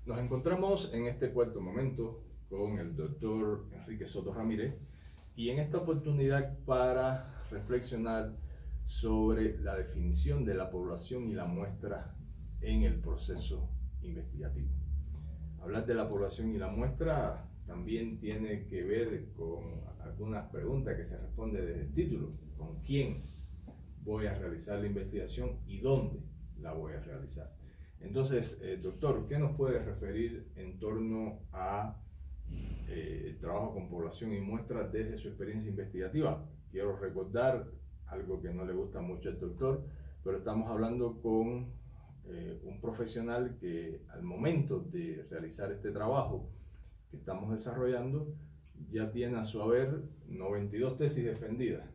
Nos encontramos en este cuarto momento con el doctor Enrique Soto Ramírez y en esta oportunidad para reflexionar sobre la definición de la población y la muestra en el proceso investigativo. Hablar de la población y la muestra también tiene que ver con algunas preguntas que se responden desde el título. ¿Con quién voy a realizar la investigación y dónde la voy a realizar? Entonces, doctor, ¿qué nos puede referir en torno a el trabajo con población y muestra desde su experiencia investigativa? Quiero recordar algo que no le gusta mucho al doctor, pero estamos hablando con un profesional que al momento de realizar este trabajo que estamos desarrollando ya tiene a su haber 92 tesis defendidas,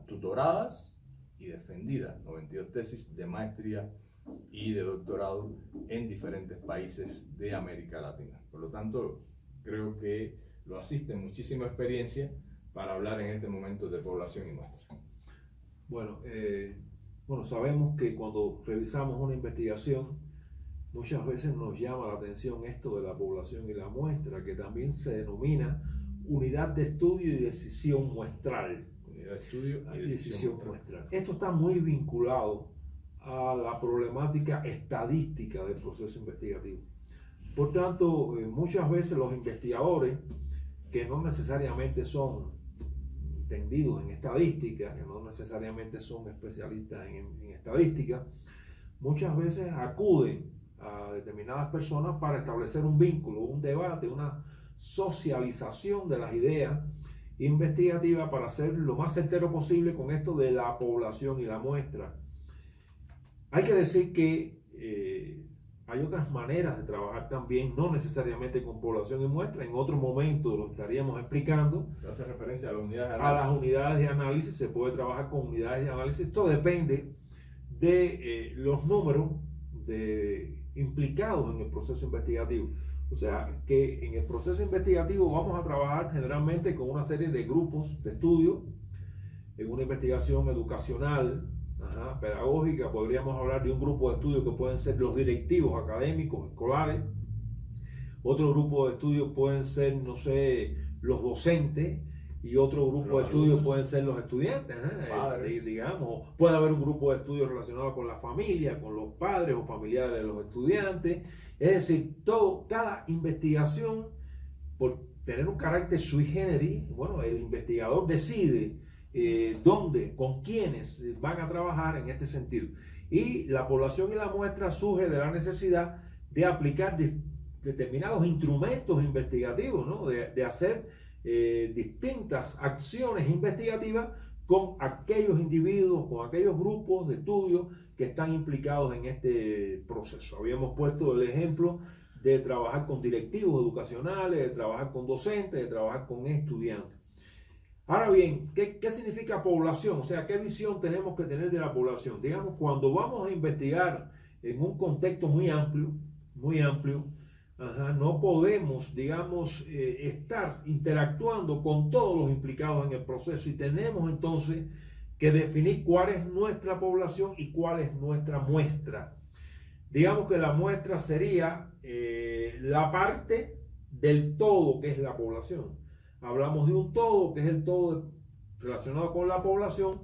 tutoradas y defendidas, 92 tesis de maestría y de doctorado en diferentes países de América Latina. Por lo tanto, creo que lo asiste muchísima experiencia para hablar en este momento de población y muestra. Bueno, sabemos que cuando revisamos una investigación, muchas veces nos llama la atención esto de la población y la muestra, que también se denomina unidad de estudio y decisión muestral. Unidad de estudio y decisión muestral. Esto está muy vinculado a la problemática estadística del proceso investigativo. Por tanto, muchas veces los investigadores, que no necesariamente son entendidos en estadística, que no necesariamente son especialistas en estadística, muchas veces acuden a determinadas personas para establecer un vínculo, un debate, una socialización de las ideas investigativas para ser lo más certero posible con esto de la población y la muestra. Hay que decir que hay otras maneras de trabajar también, no necesariamente con población y muestra. En otro momento lo estaríamos explicando. Hace referencia a las unidades de análisis. A las unidades de análisis, se puede trabajar con unidades de análisis. Esto depende de los números implicados en el proceso investigativo. O sea, que en el proceso investigativo vamos a trabajar generalmente con una serie de grupos de estudio. En una investigación educacional, pedagógica, podríamos hablar de un grupo de estudio que pueden ser los directivos académicos, escolares. Otro grupo de estudio pueden ser, no sé, los docentes, y otro grupo de estudio pueden ser los estudiantes, digamos. Puede haber un grupo de estudio relacionado con la familia, con los padres o familiares de los estudiantes. Es decir, cada investigación, por tener un carácter sui generis, bueno, el investigador decide dónde, con quiénes van a trabajar en este sentido. Y la población y la muestra surge de la necesidad de aplicar determinados instrumentos investigativos, ¿no? de hacer distintas acciones investigativas con aquellos individuos, con aquellos grupos de estudio que están implicados en este proceso. Habíamos puesto el ejemplo de trabajar con directivos educacionales, de trabajar con docentes, de trabajar con estudiantes. Ahora bien, ¿qué significa población? O sea, ¿qué visión tenemos que tener de la población? Digamos, cuando vamos a investigar en un contexto muy amplio, no podemos, digamos, estar interactuando con todos los implicados en el proceso, y tenemos entonces que definir cuál es nuestra población y cuál es nuestra muestra. Digamos que la muestra sería la parte del todo que es la población. Hablamos de un todo, que es el todo relacionado con la población,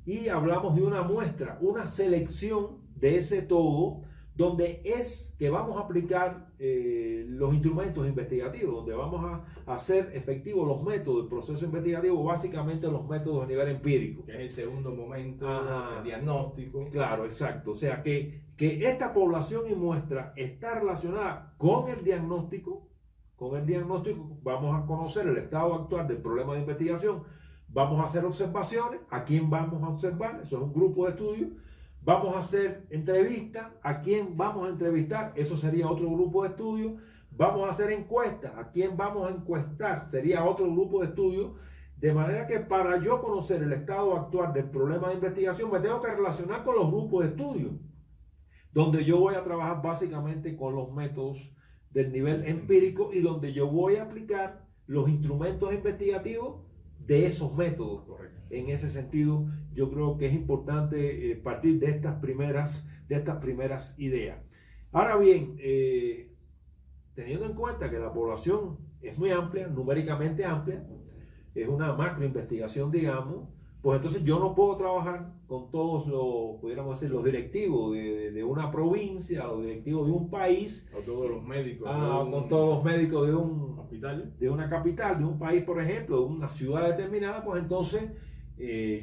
y hablamos de una muestra, una selección de ese todo, donde es que vamos a aplicar los instrumentos investigativos, donde vamos a hacer efectivos los métodos del proceso investigativo, básicamente los métodos a nivel empírico. Que es el segundo momento, el diagnóstico. Claro, exacto. O sea, que esta población y muestra está relacionada con el diagnóstico. Con el diagnóstico vamos a conocer el estado actual del problema de investigación, vamos a hacer observaciones, ¿a quién vamos a observar? Eso es un grupo de estudio. Vamos a hacer entrevistas, ¿a quién vamos a entrevistar? Eso sería otro grupo de estudio. Vamos a hacer encuestas, ¿a quién vamos a encuestar? Sería otro grupo de estudio. De manera que para yo conocer el estado actual del problema de investigación, me tengo que relacionar con los grupos de estudio, donde yo voy a trabajar básicamente con los métodos del nivel empírico y donde yo voy a aplicar los instrumentos investigativos de esos métodos. Correcto. En ese sentido, yo creo que es importante partir de estas primeras ideas. Ahora bien, teniendo en cuenta que la población es muy amplia, numéricamente amplia, es una macro investigación, digamos, pues entonces yo no puedo trabajar con todos los, pudiéramos decir, los directivos de una provincia, los directivos de un país. O todos los médicos. Con todos los médicos de un hospital. De una capital, de un país, por ejemplo, de una ciudad determinada, pues entonces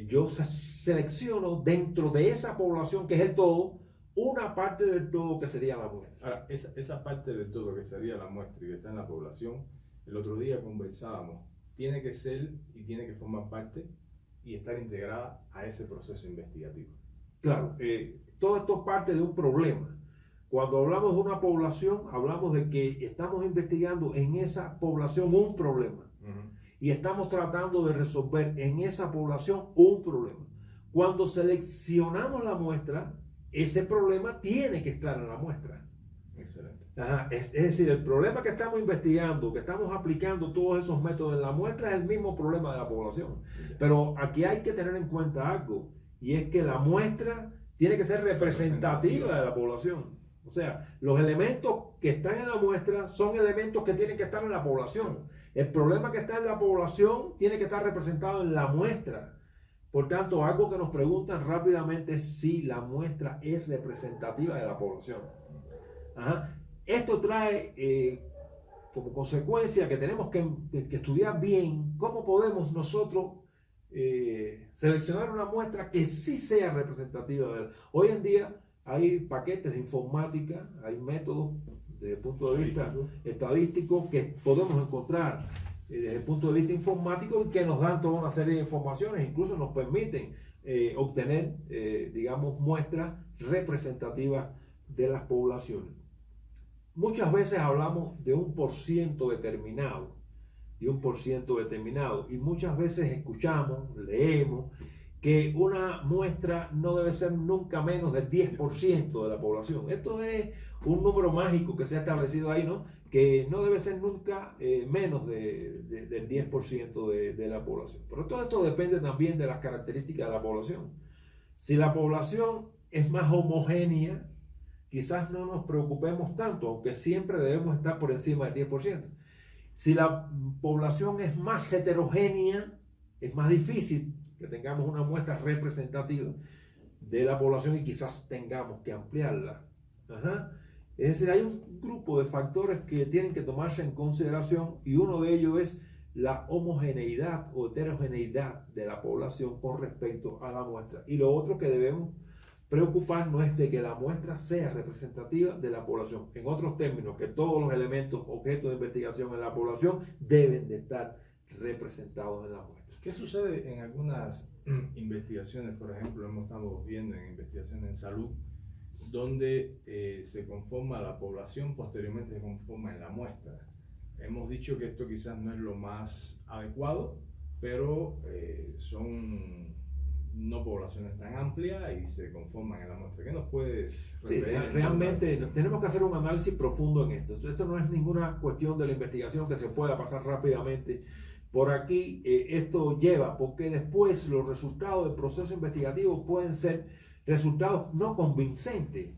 yo selecciono dentro de esa población, que es el todo, una parte del todo que sería la muestra. Ahora, esa parte del todo que sería la muestra y que está en la población, el otro día conversábamos, tiene que ser y tiene que formar parte y estar integrada a ese proceso investigativo. Claro, todo esto es parte de un problema. Cuando hablamos de una población, hablamos de que estamos investigando en esa población un problema. Y estamos tratando de resolver en esa población un problema. Cuando seleccionamos la muestra, ese problema tiene que estar en la muestra. Excelente. Ajá, es decir, el problema que estamos investigando, que estamos aplicando todos esos métodos en la muestra, es el mismo problema de la población. Pero aquí hay que tener en cuenta algo, y es que la muestra tiene que ser representativa de la población. O sea, los elementos que están en la muestra son elementos que tienen que estar en la población. El problema que está en la población tiene que estar representado en la muestra. Por tanto, algo que nos preguntan rápidamente es si la muestra es representativa de la población. Ajá. Esto trae como consecuencia que tenemos que estudiar bien cómo podemos nosotros seleccionar una muestra que sí sea representativa de él. Hoy en día hay paquetes de informática, hay métodos desde el punto de vista estadístico que podemos encontrar desde el punto de vista informático, que nos dan toda una serie de informaciones, incluso nos permiten obtener, digamos, muestras representativas de las poblaciones. Muchas veces hablamos de un % determinado, y muchas veces escuchamos, leemos, que una muestra no debe ser nunca menos del 10% de la población. Esto es un número mágico que se ha establecido ahí, ¿no? Que no debe ser nunca menos del 10% de la población. Pero todo esto depende también de las características de la población. Si la población es más homogénea, quizás no nos preocupemos tanto, aunque siempre debemos estar por encima del 10%. Si la población es más heterogénea, es más difícil que tengamos una muestra representativa de la población y quizás tengamos que ampliarla. Ajá. Es decir, hay un grupo de factores que tienen que tomarse en consideración, y uno de ellos es la homogeneidad o heterogeneidad de la población con respecto a la muestra. Y lo otro que debemos preocuparnos es de que la muestra sea representativa de la población. En otros términos, que todos los elementos, objetos de investigación en la población deben de estar representados en la muestra. ¿Qué sucede en algunas investigaciones? Por ejemplo, hemos estado viendo en investigaciones en salud, donde se conforma la población, posteriormente se conforma en la muestra. Hemos dicho que esto quizás no es lo más adecuado, pero son no poblaciones tan amplias y se conforman en la muestra. ¿Qué nos puedes referir? Sí, realmente tenemos que hacer un análisis profundo en esto. Esto no es ninguna cuestión de la investigación que se pueda pasar rápidamente por aquí. Esto lleva, porque después los resultados del proceso investigativo pueden ser resultados no convincentes.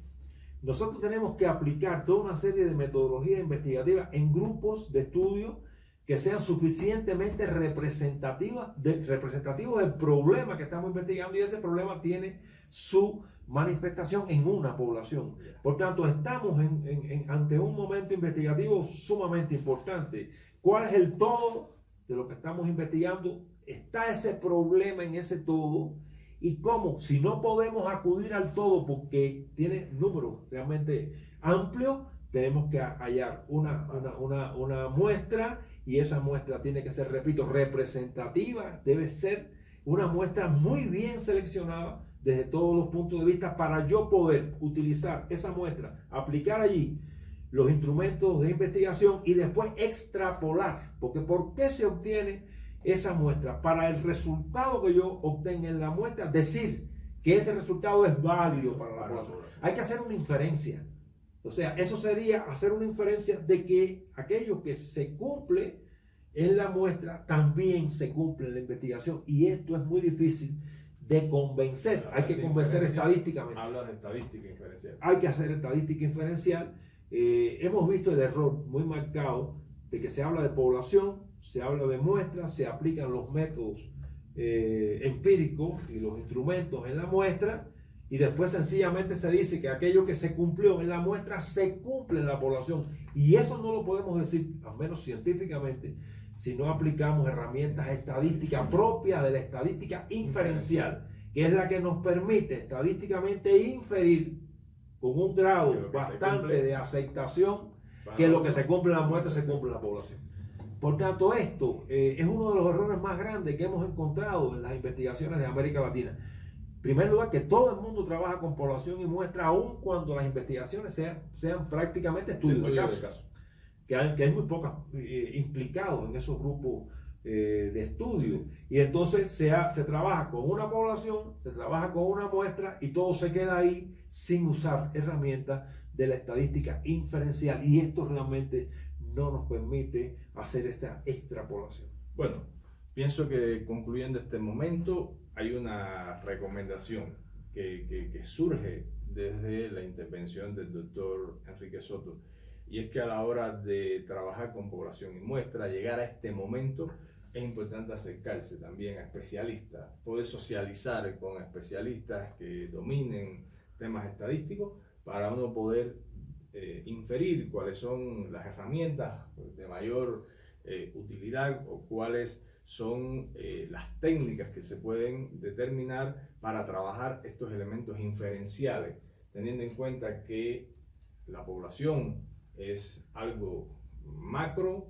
Nosotros tenemos que aplicar toda una serie de metodologías investigativas en grupos de estudio que sean suficientemente representativos del problema que estamos investigando, y ese problema tiene su manifestación en una población. Por tanto, estamos ante un momento investigativo sumamente importante. ¿Cuál es el todo de lo que estamos investigando? ¿Está ese problema en ese todo? ¿Y cómo? Si no podemos acudir al todo porque tiene números realmente amplios, tenemos que hallar una muestra, y esa muestra tiene que ser, repito, representativa. Debe ser una muestra muy bien seleccionada desde todos los puntos de vista para yo poder utilizar esa muestra, aplicar allí los instrumentos de investigación y después extrapolar. Porque ¿por qué se obtiene esa muestra? Para el resultado que yo obtenga en la muestra, decir que ese resultado es válido para la población. Hay que hacer una inferencia. O sea, eso sería hacer una inferencia de que aquello que se cumple en la muestra también se cumple en la investigación. Y esto es muy difícil de convencer. Hay que convencer estadísticamente. Hablas de estadística inferencial. Hay que hacer estadística inferencial, hemos visto el error muy marcado de que se habla de población, se habla de muestras, se aplican los métodos empíricos y los instrumentos en la muestra, y después sencillamente se dice que aquello que se cumplió en la muestra se cumple en la población. Y eso no lo podemos decir, al menos científicamente, si no aplicamos herramientas estadísticas propias de la estadística inferencial, que es la que nos permite estadísticamente inferir con un grado bastante de aceptación que lo que se cumple en la muestra se cumple en la población. Por tanto, esto es uno de los errores más grandes que hemos encontrado en las investigaciones de América Latina. En primer lugar, que todo el mundo trabaja con población y muestra, aun cuando las investigaciones sean prácticamente estudios de caso. Que hay muy pocos implicados en esos grupos de estudio. Y entonces se trabaja con una población, se trabaja con una muestra y todo se queda ahí sin usar herramientas de la estadística inferencial. Y esto realmente no nos permite hacer esta extrapolación. Bueno, pienso que concluyendo este momento, hay una recomendación que surge desde la intervención del doctor Enrique Soto, y es que a la hora de trabajar con población y muestra, llegar a este momento, es importante acercarse también a especialistas, poder socializar con especialistas que dominen temas estadísticos para uno poder inferir cuáles son las herramientas de mayor utilidad o cuáles son las técnicas que se pueden determinar para trabajar estos elementos inferenciales, teniendo en cuenta que la población es algo macro,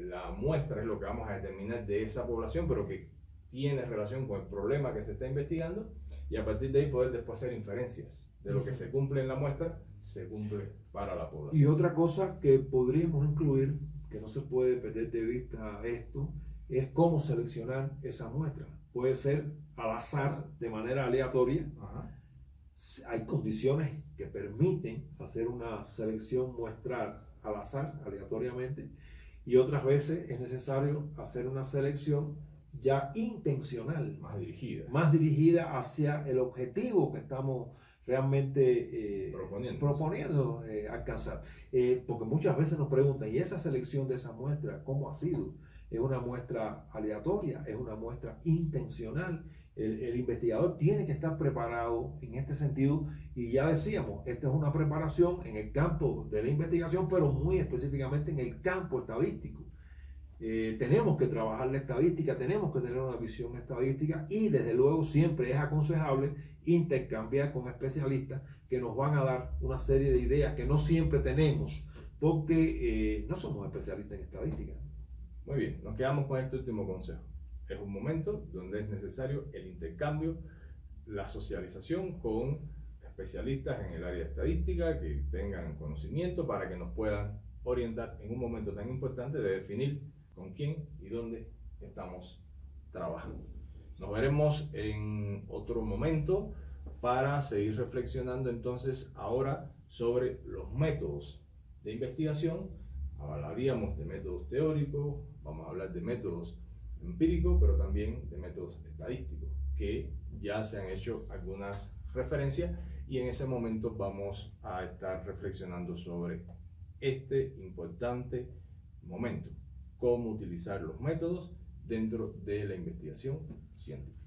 la muestra es lo que vamos a determinar de esa población, pero que tiene relación con el problema que se está investigando, y a partir de ahí poder después hacer inferencias de lo que se cumple en la muestra, se cumple para la población. Y otra cosa que podríamos incluir, que no se puede perder de vista esto, es cómo seleccionar esa muestra. Puede ser al azar, de manera aleatoria. Ajá. Hay condiciones que permiten hacer una selección muestral al azar, aleatoriamente, y otras veces es necesario hacer una selección ya intencional, más dirigida hacia el objetivo que estamos realmente proponiendo alcanzar. Porque muchas veces nos preguntan, ¿y esa selección de esa muestra cómo ha sido? ¿Es una muestra aleatoria? ¿Es una muestra intencional? El investigador tiene que estar preparado en este sentido, y ya decíamos, esta es una preparación en el campo de la investigación, pero muy específicamente en el campo estadístico. Tenemos que trabajar la estadística, tenemos que tener una visión estadística, y desde luego siempre es aconsejable intercambiar con especialistas que nos van a dar una serie de ideas que no siempre tenemos, porque no somos especialistas en estadística. Muy bien, nos quedamos con este último consejo. Es un momento donde es necesario el intercambio, la socialización con especialistas en el área de estadística que tengan conocimiento para que nos puedan orientar en un momento tan importante de definir con quién y dónde estamos trabajando. Nos veremos en otro momento para seguir reflexionando entonces ahora sobre los métodos de investigación. Hablaríamos de métodos teóricos, vamos a hablar de métodos empíricos, pero también de métodos estadísticos, que ya se han hecho algunas referencias, y en ese momento vamos a estar reflexionando sobre este importante momento, cómo utilizar los métodos dentro de la investigación científica.